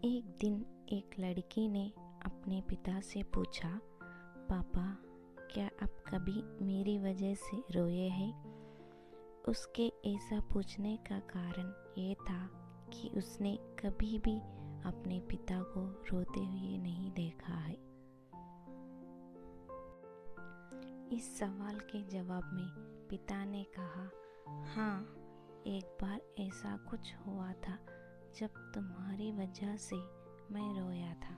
एक दिन एक लड़की ने अपने पिता से पूछा, पापा, क्या आप कभी मेरी वजह से रोए हैं? उसके ऐसा पूछने का कारण ये था कि उसने कभी भी अपने पिता को रोते हुए नहीं देखा है। इस सवाल के जवाब में पिता ने कहा, हाँ, एक बार ऐसा कुछ हुआ था जब तुम्हारी वजह से मैं रोया था।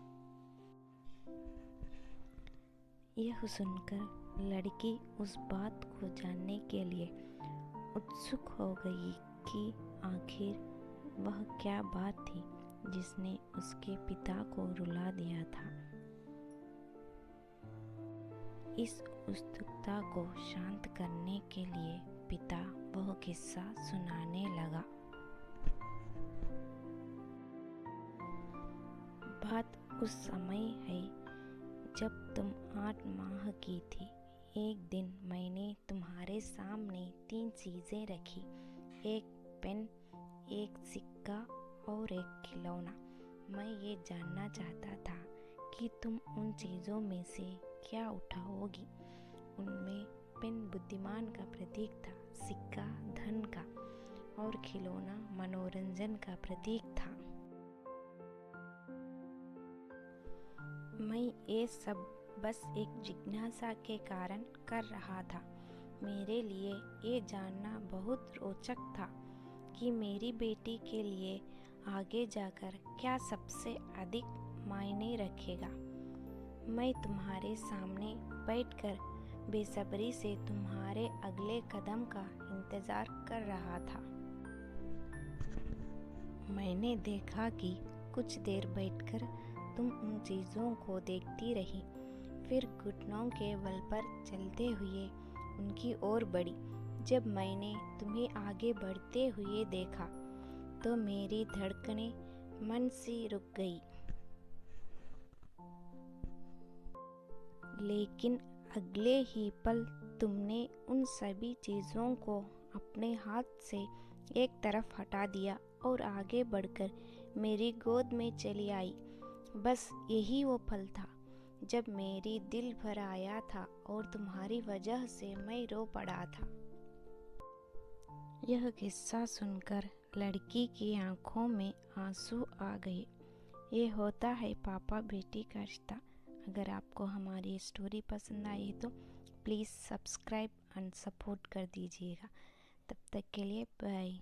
यह सुनकर लड़की उस बात को जानने के लिए उत्सुक हो गई कि आखिर वह क्या बात थी जिसने उसके पिता को रुला दिया था। इस उत्सुकता को शांत करने के लिए पिता वह किस्सा सुनाने लगा। बात उस समय है जब तुम 8 माह की थी। एक दिन मैंने तुम्हारे सामने 3 चीज़ें रखी, एक पेन, एक सिक्का और एक खिलौना। मैं ये जानना चाहता था कि तुम उन चीज़ों में से क्या उठाओगी। उनमें पेन बुद्धिमान का प्रतीक था, सिक्का धन का और खिलौना मनोरंजन का प्रतीक था। मैं ये सब बस एक जिज्ञासा के कारण कर रहा था। मेरे लिए ये जानना बहुत रोचक था कि मेरी बेटी के लिए आगे जाकर क्या सबसे अधिक मायने रखेगा। मैं तुम्हारे सामने बैठकर बेसब्री से तुम्हारे अगले कदम का इंतज़ार कर रहा था। मैंने देखा कि कुछ देर बैठकर तुम उन चीज़ों को देखती रही, फिर घुटनों के बल पर चलते हुए उनकी ओर बढ़ी। जब मैंने तुम्हें आगे बढ़ते हुए देखा तो मेरी धड़कनें मन से रुक गई। लेकिन अगले ही पल तुमने उन सभी चीज़ों को अपने हाथ से एक तरफ हटा दिया और आगे बढ़कर मेरी गोद में चली आई। बस यही वो पल था जब मेरी दिल भर आया था और तुम्हारी वजह से मैं रो पड़ा था। यह किस्सा सुनकर लड़की की आंखों में आंसू आ गए। ये होता है पापा बेटी का रिश्ता। अगर आपको हमारी स्टोरी पसंद आई तो प्लीज़ सब्सक्राइब एंड सपोर्ट कर दीजिएगा। तब तक के लिए बाय।